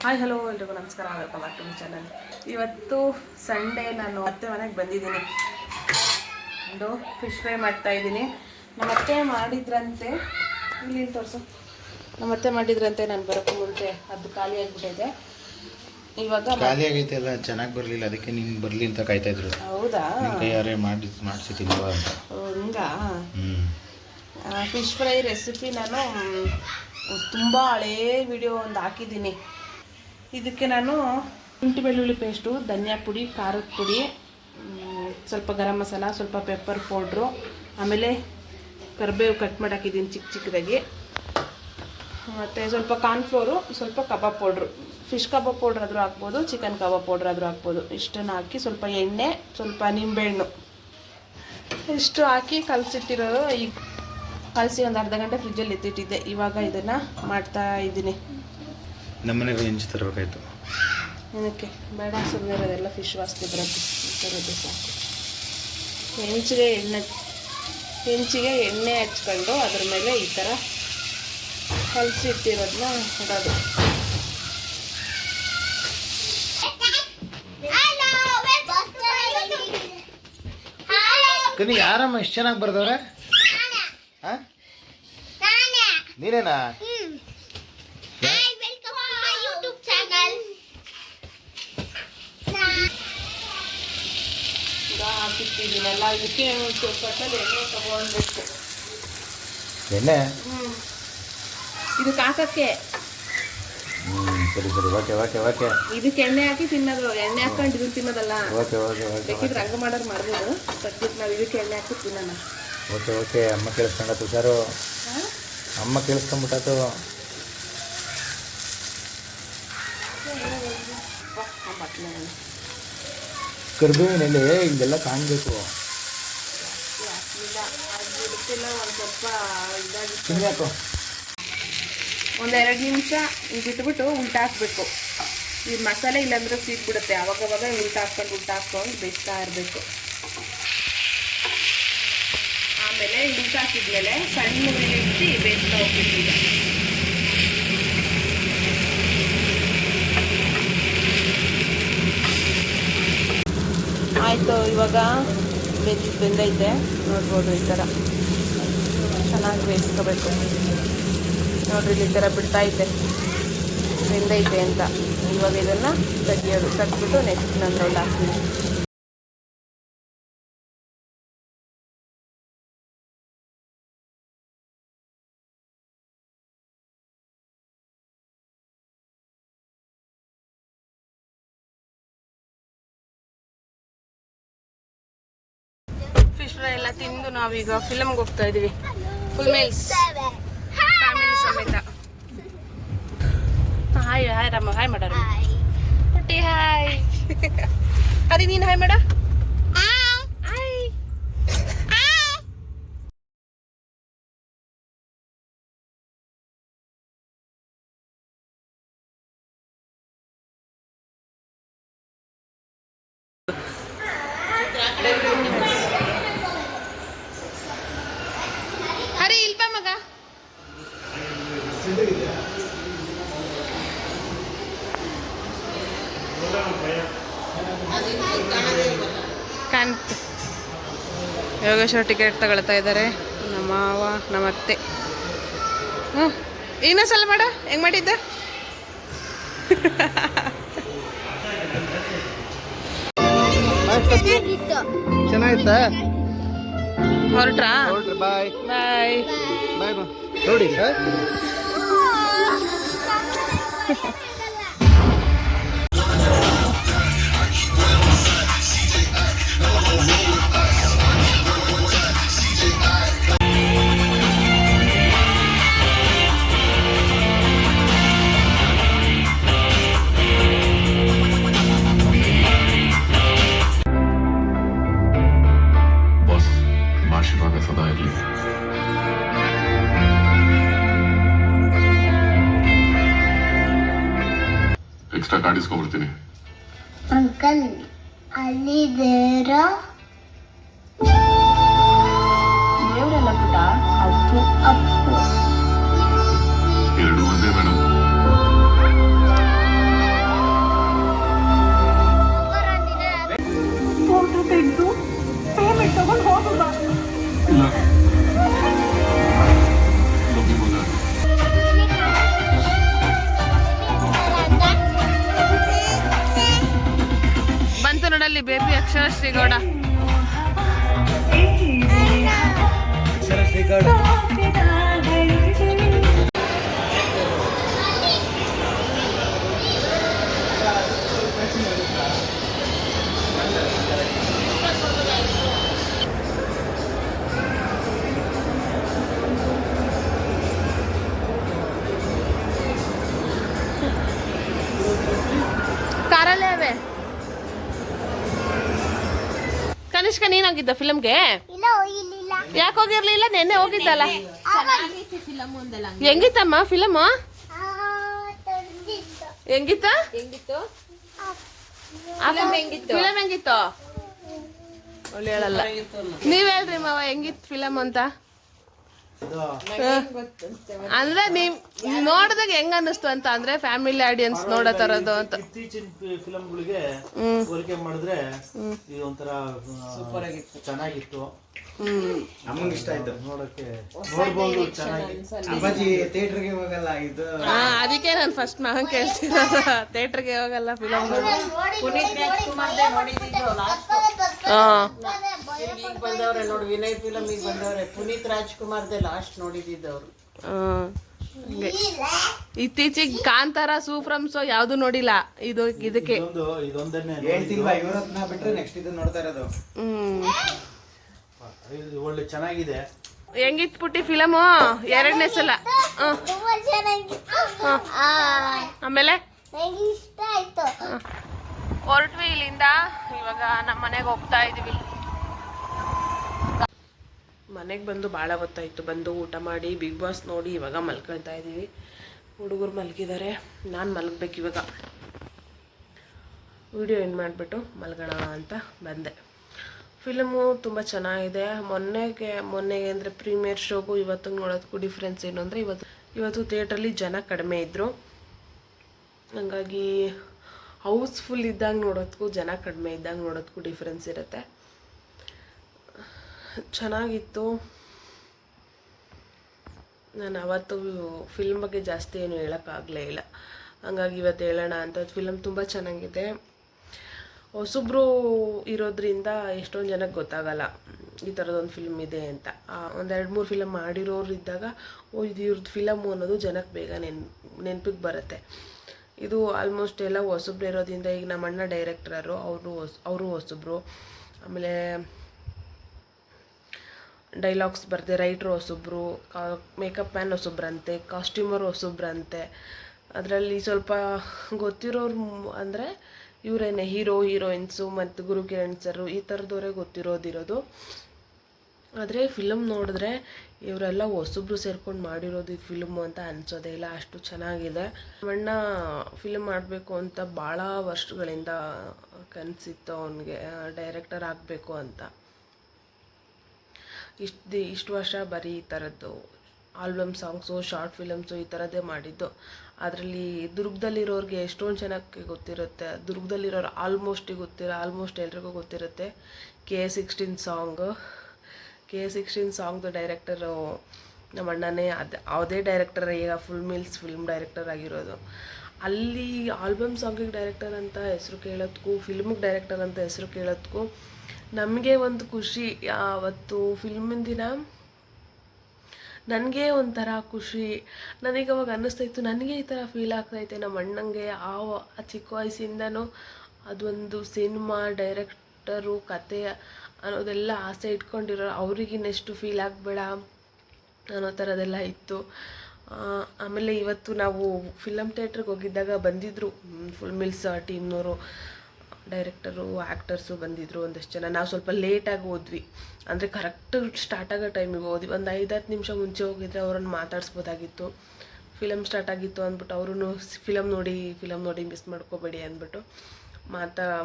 Hi hello ಎಲ್ರಿಗೂ ನಮಸ್ಕಾರ, welcome back to my channel. ಇವತ್ತು ಸಂಡೇ, ನಾನು ಅತ್ತೆ ಮನೆಗೆ ಬಂದಿದ್ದೀನಿ. ಒಂದು ಫಿಶ್ ಫ್ರೈ ಮಾಡ್ತಾ ಇದ್ದೀನಿ. ನಮ್ಮ ಅತ್ತೆ ಮಾಡಿದ್ರಂತೆ, ಇಲ್ಲಿ ತೋರಿಸು. ನಮ್ಮ ಅತ್ತೆ ಮಾಡಿದ್ರಂತೆ, ನಾನು ಬರೋಕ್ಕೂ ಮುಂಚೆ ಅದು ಖಾಲಿ ಆಗಿಬಿಟ್ಟೈತೆ. ಇವಾಗ ಖಾಲಿ ಆಗೈತೆ ಅಲ್ಲ, ಚೆನ್ನಾಗಿ ಬರಲಿಲ್ಲ, ಅದಕ್ಕೆ ನೀನು ಬರಲಿ ಅಂತ ಕಾಯ್ತಾ ಇದ್ರು. ಹೌದಾ? ಕೈಯಾರೆ ಮಾಡಿಸಿದ್ದೀನಿ ಅಂತ. ಹಿಂಗ ಫಿಶ್ ಫ್ರೈ ರೆಸಿಪಿ ನಾನು ತುಂಬ ಹಳೇ ವಿಡಿಯೋ ಒಂದು ಹಾಕಿದ್ದೀನಿ. ಇದಕ್ಕೆ ನಾನು ಶುಂಠಿ ಬೆಳ್ಳುಳ್ಳಿ ಪೇಸ್ಟು, ಧನಿಯಾ ಪುಡಿ, ಖಾರದ ಪುಡಿ, ಸ್ವಲ್ಪ ಗರಂ ಮಸಾಲ, ಸ್ವಲ್ಪ ಪೆಪ್ಪರ್ ಪೌಡ್ರು, ಆಮೇಲೆ ಕರಿಬೇವು ಕಟ್ ಮಾಡಿ ಹಾಕಿದ್ದೀನಿ ಚಿಕ್ಕ ಚಿಕ್ಕದಾಗಿ, ಮತ್ತು ಸ್ವಲ್ಪ ಕಾರ್ನ್ಫ್ಲೋರು, ಸ್ವಲ್ಪ ಕಬಾಬ್ ಪೌಡ್ರು, ಫಿಶ್ ಕಬಾಬ್ ಪೌಡ್ರ್ ಆದರೂ ಹಾಕ್ಬೋದು, ಚಿಕನ್ ಕಬಾಬ್ ಪೌಡ್ರ್ ಆದರೂ ಹಾಕ್ಬೋದು. ಇಷ್ಟನ್ನು ಹಾಕಿ ಸ್ವಲ್ಪ ಎಣ್ಣೆ, ಸ್ವಲ್ಪ ನಿಂಬೆಹಣ್ಣು ಇಷ್ಟು ಹಾಕಿ ಕಲಸಿಟ್ಟಿರೋದು. ಈಗ ಕಲಸಿ ಒಂದು ಅರ್ಧ ಗಂಟೆ ಫ್ರಿಜ್ಜಲ್ಲಿ ಎತ್ತಿಟ್ಟಿದ್ದೆ. ಇವಾಗ ಇದನ್ನು ಮಾಡ್ತಾ ಇದ್ದೀನಿ. ನಮ್ಮನೆಗೂ ಹೆಂಚು ತರಬೇಕಾಯ್ತು. ಏನಕ್ಕೆ ಬೇಡ, ಸುಮ್ಮನೆ ಇರೋದೆಲ್ಲ ಫಿಶ್ ವಾಸನೆ ಬರುತ್ತೆ, ಬರೋದು ಸಾಕು. ಹೆಂಚಿಗೆ ಎಣ್ಣೆ ಹಚ್ಕೊಂಡು ಅದ್ರ ಮೇಲೆ ಈ ಥರ ಕಲಸಿಟ್ಟಿರೋದನ್ನ ಇಡೋದು. ಯಾರಮ್ಮ ಎಷ್ಟು ಚೆನ್ನಾಗಿ ಬರ್ದವ್ರೆ? ನೀನೇನಾ? ಹಾಕಿಟ್ಟಿದ್ದೀನಲ್ಲ, ಇದಕ್ಕೆ ಸ್ವಲ್ಪಲ್ಲಿ ಎಣ್ಣೆ ತಗೊಳ್ಬೇಕು. ಎಣ್ಣೆ ಇದಕ್ಕೆ ಹಾಕಕ್ಕೆ. ಸರಿ ಸರಿ, ಓಕೆ ಓಕೆ ಓಕೆ. ಇದಕ್ಕೆ ಎಣ್ಣೆ ಹಾಕಿ ತಿನ್ನೋದು, ಎಣ್ಣೆ ಹಾಕೊಂಡು ಇದನ್ನು ತಿನ್ನೋದಲ್ಲ. Okay okay okay. ಬೇಕಿದ್ರೆ ಹಂಗೆ ಮಾಡೋರು ಮಾಡ್ಬೋದು. ಸದ್ಯಕ್ಕೆ ನಾವು ಇದಕ್ಕೆ ಎಣ್ಣೆ ಹಾಕಿ ತಿನ್ನೋಣ. Okay okay. ಅಮ್ಮ ಕೇಳಿಸ್ಕೊಂಡತ್ತು ಹುಷಾರು. ಅಮ್ಮ ಕೇಳಿಸ್ಕೊಂಡ್ಬಿಟ್ಟತು. ಕರ್ಬೇವಿನ ಎಲೆ ಇಲ್ಲೆಲ್ಲ ಕಾಣಬೇಕು. ಒಂದು ಸ್ವಲ್ಪ ತಿನ್ಬೇಕು. ಒಂದು 2 ನಿಮಿಷ ಬಿಟ್ಬಿಟ್ಟು ಉಲ್ಟಾ ಹಾಕ್ಬೇಕು. ಈ ಮಸಾಲೆ ಇಲ್ಲಾಂದ್ರೆ ಸೀದ್ಬಿಡುತ್ತೆ. ಅವಾಗವಾಗ ಉಲ್ಟಾ ಹಾಕ್ಕೊಂಡು ಬೇಯಿಸ್ತಾ ಇರಬೇಕು. ಆಮೇಲೆ ಉಲ್ಟಾ ಹಾಕಿದ್ಮೇಲೆ ಸಣ್ಣ ಉರಿಲಿಟ್ಟು ಬೇಯಿಸ್ತಾ ಹೋಗ್ಬೇಕು. ಆಯಿತು, ಇವಾಗ ಬೆಂದೈತೆ ನೋಡ್ಬೋದು. ಈ ಥರ ಚೆನ್ನಾಗಿ ಬೇಯಿಸ್ಕೋಬೇಕು. ನೋಡ್ರಿ, ಈ ಥರ ಬಿಡ್ತಾಯಿದೆ, ಬೆಂದೈತೆ ಅಂತ. ಇವಾಗ ಇದನ್ನು ತೆಗೆದ್ಬಿಟ್ಟು ನೆಕ್ಸ್ಟ್ ನಾನು ರೌಂಡ್ ಹಾಕ್ತೀನಿ. ಫಿಶ್ ಫ್ರೈ ಎಲ್ಲ ತಿಂದು ನಾವೀಗ ಫಿಲಮ್ಗೆ ಹೋಗ್ತಾ ಇದೀವಿ. ಫುಲ್ ಮೀಲ್ಸ್ ಫ್ಯಾಮಿಲಿ ಸಮೇತ. ಹಾಯ್ ಹಾಯ್ ರಾಮ, ಹಾಯ್ ಮಾಡ ಪುಟ್ಟಿ, ಹಾಯ್. ಅದೇ ನೀನು ಹಾಯ್ ಮಾಡ. ಹರಿ ಇಲ್ಪ ಮಗ. ಕಾಣ್ತು. ಯೋಗೇಶ್ವರ ಟಿಕೆಟ್ ತಗೊಳ್ತಾ ಇದ್ದಾರೆ ನಮ್ಮ ಮಾವ, ನಮ್ಮ ಅತ್ತೆ. ಇನ್ನೊಂದ್ಸಲ ಮಾಡ, ಹೆಂಗ್ ಮಾಡಿದ್ದ? ಚೆನ್ನಾಗಿತ್ತಾ? ಹೊರಟ್ರಾ? ಬಾಯ್ ಬಾಯ್ ಬಾಯ್. ನೋಡಿ ಆಶೀರ್ವಾದ ಸದಾ ಇರಲಿ. ಎಕ್ಸ್ಟ್ರಾ ಕಾರ್ಡ್ ಇಸ್ಕೊಂಡ್ಬಿಡ್ತೀನಿ. ಅಂಕಲ್ ಅಲ್ಲಿದೇರ ದೇವರೆಲ್ಲ ಪುಟ. ಅಪ್ಪು ಅಪ್ಪ. 2 ಒಂದೇ ಮೇಡಮ್. ಅಲ್ಲಿ ಬೇಬಿ ಅಕ್ಷರಶ್ರೀ ಗೌಡ. ಕಾರಲ್ಲೇ ಅವೆ. ಕನಿಷ್ಕ ನೀನ್ ಹೋಗಿದ್ದ ಫಿಲಮ್ಗೆ? ಇಲ್ಲ ಹೋಗಿರ್ಲಿಲ್ಲ. ಯಾಕೆ ಹೋಗಿರ್ಲಿಲ್ಲ? ನೆನ್ನೆ ಹೋಗಿದ್ದಲ್ಲ. ಹೆಂಗಿತ್ತಮ್ಮ ಫಿಲಮ್? ಹೆಂಗಿತ್ತ? ಫಿಲಮ್ ಹೆಂಗಿತ್ತು? ಒಳ್ಳೆ ಹೇಳಲ್ಲ. ನೀವ್ ಹೇಳ್ರಿ ಮಾವ ಹೆಂಗಿತ್ತು ಫಿಲಮ್ ಅಂತ. ಅಂದ್ರೆ ನೀವ್ ನೋಡಿದಾಗ ಹೆಂಗ ಅನ್ನಿಸ್ತು ಅಂತ, ಅಂದ್ರೆ ಫ್ಯಾಮಿಲಿ ಆಡಿಯನ್ಸ್ ನೋಡೋ ತರದ್ದು ಅಂತ. ಇತ್ತೀಚಿನ ಫಿಲಮ್ಗಳಿಗೆ ಹೋಲಿಕೆ ಮಾಡಿದ್ರೆ ಇದು ಒಂಥರ ಚೆನ್ನಾಗಿತ್ತು. ನಮಗೆ ಇಷ್ಟ ಆಯ್ತು ನೋಡಕ್ಕೆ, ನೋಡ್ಬೋದು ಚೆನ್ನಾಗಿ. ಅಪ್ಪಾಜಿ ಥಿಯೇಟರ್ಗೆ ಹೋಗಲ್ಲ ಇದು. ಅದಕ್ಕೆ ನಾನು ಫಸ್ಟ್ ಮಗನ್ ಕೇಳ್ತಿರೋದು, ಥಿಯೇಟರ್ಗೆ ಹೋಗಲ್ಲ ಫಿಲಮ್. ಈಗ ಬಂದವ್ರೆ ನೋಡಿ, ವಿನಯ್ ಫಿಲಮ್ ಈಗ ಬಂದವ್ರೆ. ಪುನೀತ್ ರಾಜ್ಕುಮಾರ್ದೆ ಲಾಸ್ಟ್ ನೋಡಿದ್ದವ್ರು. ಇತ್ತೀಚಿಗೆ ಕಾಂತಾರ, ಸೂಫ್ರಮ್ಸೋ ಯಾವ್ದು ನೋಡಿಲ್ಲ. ಇದಕ್ಕೆ ಇದೊಂದನ್ನೇ ಹೇಳ್ತಿಲ್ವಾ, ಇವರತ್ನ ಬಿಟ್ರೆ ನೆಕ್ಸ್ಟ್ ಇದು ನೋಡ್ತಾ ಇರೋದು. ಇದು ಒಳ್ಳೆ ಚೆನ್ನಾಗಿದೆ. ಹೆಂಗಿತ್ ಪುಟ್ಟಿ ಫಿಲಮು? ಎರಡನೇ ಸಲ. ತುಂಬಾ ಚೆನ್ನಾಗಿತ್ತು. ಆಮೇಲೆ ನಂಗೆ ಇಷ್ಟ ಆಯ್ತು. ಹೊರಟ್ವಿ ಇಲ್ಲಿಂದ. ಇವಾಗ ನಮ್ಮ ಮನೆಗೆ ಹೋಗ್ತಾ ಇದೀವಿ. ಮನೆಗೆ ಬಂದು ಭಾಳ ಹೊತ್ತಾಯಿತು. ಬಂದು ಊಟ ಮಾಡಿ ಬಿಗ್ ಬಾಸ್ ನೋಡಿ ಇವಾಗ ಮಲ್ಕೊಳ್ತಾ ಇದ್ದೀವಿ. ಹುಡುಗರು ಮಲಗಿದ್ದಾರೆ, ನಾನು ಮಲಗಬೇಕು ಇವಾಗ. ವಿಡಿಯೋ ಎಂಡ್ ಮಾಡಿಬಿಟ್ಟು ಮಲಗೋಣ ಅಂತ ಬಂದೆ. ಫಿಲಮು ತುಂಬ ಚೆನ್ನಾಗಿದೆ. ಮೊನ್ನೆಗೆ ಅಂದರೆ ಪ್ರೀಮಿಯರ್ ಶೋಗೂ ಇವತ್ತಿಗೆ ನೋಡೋದಕ್ಕೂ ಡಿಫ್ರೆನ್ಸ್ ಏನು ಅಂದರೆ, ಇವತ್ತು ಥಿಯೇಟ್ರಲ್ಲಿ ಜನ ಕಡಿಮೆ ಇದ್ದರು. ಹಾಗಾಗಿ ಹೌಸ್ಫುಲ್ ಇದ್ದಾಗ ನೋಡೋದಕ್ಕೂ ಜನ ಕಡಿಮೆ ಇದ್ದಾಗ ನೋಡೋದಕ್ಕೂ ಡಿಫ್ರೆನ್ಸ್ ಇರುತ್ತೆ. ಚೆನ್ನಾಗಿತ್ತು. ನಾನು ಅವತ್ತು ಫಿಲ್ಮ್ ಬಗ್ಗೆ ಜಾಸ್ತಿ ಏನು ಹೇಳೋಕ್ಕಾಗಲೇ ಇಲ್ಲ, ಹಾಗಾಗಿ ಇವತ್ತು ಹೇಳೋಣ ಅಂತ. ಫಿಲಮ್ ತುಂಬ ಚೆನ್ನಾಗಿದೆ. ಹೊಸಬ್ರು ಇರೋದ್ರಿಂದ ಎಷ್ಟೊಂದು ಜನಕ್ಕೆ ಗೊತ್ತಾಗಲ್ಲ ಈ ಥರದೊಂದು ಫಿಲ್ಮ್ ಇದೆ ಅಂತ. ಒಂದು 2-3 ಫಿಲಮ್ ಮಾಡಿರೋರು ಇದ್ದಾಗ ಇದು ಇವ್ರದ್ದು ಫಿಲಮು ಅನ್ನೋದು ಜನಕ್ಕೆ ಬೇಗ ನೆನಪಿಗೆ ಬರುತ್ತೆ. ಇದು ಆಲ್ಮೋಸ್ಟ್ ಎಲ್ಲ ಹೊಸಬ್ರು ಇರೋದ್ರಿಂದ, ಈಗ ನಮ್ಮ ಅಣ್ಣ ಡೈರೆಕ್ಟರು, ಅವರು ಹೊಸಬ್ರು. ಆಮೇಲೆ ಡೈಲಾಗ್ಸ್ ಬರ್ದೆ ರೈಟ್ರು ಹೊಸಬ್ರು, ಮೇಕಪ್ ಮ್ಯಾನ್ ಹೊಸಬ್ರಂತೆ, ಕಾಸ್ಟ್ಯೂಮರ್ ಹೊಸಬ್ರಂತೆ. ಅದರಲ್ಲಿ ಸ್ವಲ್ಪ ಗೊತ್ತಿರೋರು ಅಂದರೆ ಇವರೇನೆ ಹೀರೋ ಹೀರೋಯಿನ್ಸು ಮತ್ತು ಗುರುಕಿರಣ್ ಸರು, ಈ ಥರದವರೇ ಗೊತ್ತಿರೋದಿರೋದು. ಆದರೆ ಫಿಲಮ್ ನೋಡಿದ್ರೆ ಇವರೆಲ್ಲ ಹೊಸಬ್ರು ಸೇರ್ಕೊಂಡು ಮಾಡಿರೋದು ಈ ಫಿಲಮು ಅಂತ ಅನಿಸೋದೇ ಇಲ್ಲ, ಅಷ್ಟು ಚೆನ್ನಾಗಿದೆ. ಅಣ್ಣ ಫಿಲಮ್ ಮಾಡಬೇಕು ಅಂತ ಭಾಳ ವರ್ಷಗಳಿಂದ ಕನಸಿತ್ತು ಅವನಿಗೆ, ಡೈರೆಕ್ಟರ್ ಆಗಬೇಕು ಅಂತ. ಇಷ್ಟು ವರ್ಷ ಬರೀ ಈ ಥರದ್ದು ಆಲ್ಬಮ್ ಸಾಂಗ್ಸು, ಶಾರ್ಟ್ ಫಿಲಮ್ಸು ಈ ಥರದ್ದೇ ಮಾಡಿದ್ದು. ಅದರಲ್ಲಿ ದುರ್ಗದಲ್ಲಿರೋರಿಗೆ ಎಷ್ಟೊಂದು ಜನಕ್ಕೆ ಗೊತ್ತಿರುತ್ತೆ. ದುರ್ಗದಲ್ಲಿರೋರು ಆಲ್ಮೋಸ್ಟ್ ಎಲ್ರಿಗೂ ಗೊತ್ತಿರುತ್ತೆ KA16 ಸಾಂಗು. KA16 ಸಾಂಗ್ದು ಡೈರೆಕ್ಟರು ನಮ್ಮ ಅಣ್ಣನೇ. ಅದೇ ಡೈರೆಕ್ಟರ್ ಈಗ ಫುಲ್ ಮೀಲ್ಸ್ ಫಿಲ್ಮ್ ಡೈರೆಕ್ಟರ್ ಆಗಿರೋದು. ಅಲ್ಲಿ ಆಲ್ಬಮ್ ಸಾಂಗಿಗೆ ಡೈರೆಕ್ಟರ್ ಅಂತ ಹೆಸರು ಕೇಳೋದಕ್ಕೂ, ಫಿಲ್ಮಿಗೆ ಡೈರೆಕ್ಟರ್ ಅಂತ ಹೆಸರು ಕೇಳೋದಕ್ಕೂ ನಮಗೆ ಒಂದು ಖುಷಿ. ಅವತ್ತು ಫಿಲ್ಮಿನ ದಿನ ನನಗೆ ಒಂಥರ ಖುಷಿ. ನನಗೆ ಅವಾಗ ಅನ್ನಿಸ್ತಾಯಿತ್ತು, ನನಗೆ ಈ ಥರ ಫೀಲ್ ಆಗ್ತಾಯಿತ್ತೆ. ನಮ್ಮ ಅಣ್ಣಂಗೆ ಆ ಚಿಕ್ಕ ವಯಸ್ಸಿಂದನೂ ಅದೊಂದು ಸಿನಿಮಾ ಡೈರೆಕ್ಟರು ಕತೆ ಅನ್ನೋದೆಲ್ಲ ಆಸೆ ಇಟ್ಕೊಂಡಿರೋ ಅವ್ರಿಗಿನ್ನೆಷ್ಟು ಫೀಲ್ ಆಗಬೇಡ ಅನ್ನೋ ಥರದೆಲ್ಲ ಇತ್ತು. ಆಮೇಲೆ ಇವತ್ತು ನಾವು ಫಿಲಮ್ ಥಿಯೇಟ್ರಿಗೆ ಹೋಗಿದ್ದಾಗ ಬಂದಿದ್ದರು ಫುಲ್ ಮಿಲ್ಸ್ ಟೀಮ್ನವರು, ಡೈರೆಕ್ಟರು, ಆ್ಯಕ್ಟರ್ಸು ಬಂದಿದ್ದರು ಒಂದಷ್ಟು ಜನ. ನಾವು ಸ್ವಲ್ಪ ಲೇಟಾಗಿ ಹೋದ್ವಿ, ಅಂದರೆ ಕರೆಕ್ಟ್ ಸ್ಟಾರ್ಟ್ ಆಗೋ ಟೈಮಿಗೆ ಹೋದ್ವಿ. ಒಂದು 5-10 ನಿಮಿಷ ಮುಂಚೆ ಹೋಗಿದ್ರೆ ಅವ್ರನ್ನ ಮಾತಾಡಿಸ್ಬೋದಾಗಿತ್ತು. ಫಿಲಮ್ ಸ್ಟಾರ್ಟ್ ಆಗಿತ್ತು ಅಂದ್ಬಿಟ್ಟು ಅವರು ಫಿಲಮ್ ನೋಡಿ ಮಿಸ್ ಮಾಡ್ಕೋಬೇಡಿ ಅಂದ್ಬಿಟ್ಟು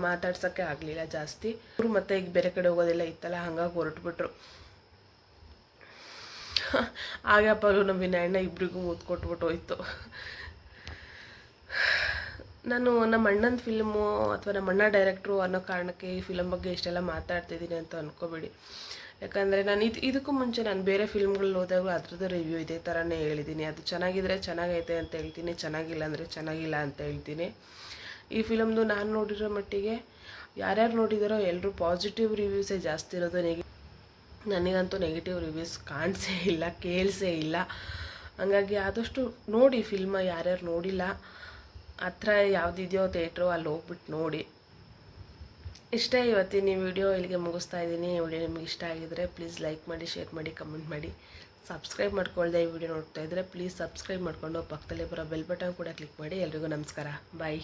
ಮಾತಾಡ್ಸೋಕ್ಕೆ ಆಗಲಿಲ್ಲ ಜಾಸ್ತಿ. ಅವರು ಮತ್ತೆ ಈಗ ಬೇರೆ ಕಡೆ ಹೋಗೋದೆಲ್ಲ ಇತ್ತಲ್ಲ, ಹಂಗಾಗಿ ಹೊರಟ್ಬಿಟ್ರು. ಆಗಪ್ಪಲು ನಮ್ಮ ವಿನಯಣ್ಣ ಇಬ್ಬರಿಗೂ ಮುತ್ತು ಕೊಟ್ಬಿಟ್ಟು ಹೋಯ್ತು. ನಾನು ನಮ್ಮ ಅಣ್ಣನ ಫಿಲ್ಮು ಅಥವಾ ನಮ್ಮ ಅಣ್ಣ ಡೈರೆಕ್ಟ್ರು ಅನ್ನೋ ಕಾರಣಕ್ಕೆ ಈ ಫಿಲಮ್ ಬಗ್ಗೆ ಇಷ್ಟೆಲ್ಲ ಮಾತಾಡ್ತಿದ್ದೀನಿ ಅಂತ ಅಂದ್ಕೋಬೇಡಿ. ಯಾಕಂದರೆ ನಾನು ಇದಕ್ಕೂ ಮುಂಚೆ ನಾನು ಬೇರೆ ಫಿಲ್ಮ್ಗಳಲ್ಲಿ ಹೋದಾಗ ಅದ್ರದ್ದು ರಿವ್ಯೂ ಇದೇ ಥರನೇ ಹೇಳಿದ್ದೀನಿ. ಅದು ಚೆನ್ನಾಗಿದ್ರೆ ಚೆನ್ನಾಗೈತೆ ಅಂತ ಹೇಳ್ತೀನಿ, ಚೆನ್ನಾಗಿಲ್ಲ ಅಂದರೆ ಚೆನ್ನಾಗಿಲ್ಲ ಅಂತ ಹೇಳ್ತೀನಿ. ಈ ಫಿಲಮ್ದು ನಾನು ನೋಡಿರೋ ಮಟ್ಟಿಗೆ ಯಾರ್ಯಾರು ನೋಡಿದಾರೋ ಎಲ್ಲರೂ ಪಾಸಿಟಿವ್ ರಿವ್ಯೂಸೇ ಜಾಸ್ತಿ ಇರೋದು. ನನಗಂತೂ ನೆಗೆಟಿವ್ ರಿವ್ಯೂಸ್ ಕಾಣಿಸೇ ಇಲ್ಲ, ಕೇಳಿಸೇ ಇಲ್ಲ. ಹಂಗಾಗಿ ಆದಷ್ಟು ನೋಡಿ ಫಿಲ್ಮ, ಯಾರ್ಯಾರು ನೋಡಿಲ್ಲ ಹತ್ರ ಯಾವುದಿದೆಯೋ ಥಿಯೇಟ್ರು ಅಲ್ಲಿ ಹೋಗ್ಬಿಟ್ಟು ನೋಡಿ. ಇಷ್ಟೇ ಇವತ್ತಿನ ಈ ವಿಡಿಯೋ ಇಲ್ಲಿಗೆ ಮುಗಿಸ್ತಾ ಇದ್ದೀನಿ. ಈ ವಿಡಿಯೋ ನಿಮಗೆ ಇಷ್ಟ ಆಗಿದರೆ ಪ್ಲೀಸ್ ಲೈಕ್ ಮಾಡಿ, ಶೇರ್ ಮಾಡಿ, ಕಮೆಂಟ್ ಮಾಡಿ. ಸಬ್ಸ್ಕ್ರೈಬ್ ಮಾಡ್ಕೊಳ್ದೆ ಈ ವಿಡಿಯೋ ನೋಡ್ತಾ ಇದ್ದರೆ ಪ್ಲೀಸ್ ಸಬ್ಸ್ಕ್ರೈಬ್ ಮಾಡಿಕೊಂಡು ಪಕ್ಕದಲ್ಲಿ ಬರೋ ಬೆಲ್ ಬಟನ್ ಕೂಡ ಕ್ಲಿಕ್ ಮಾಡಿ. ಎಲ್ರಿಗೂ ನಮಸ್ಕಾರ, ಬಾಯ್.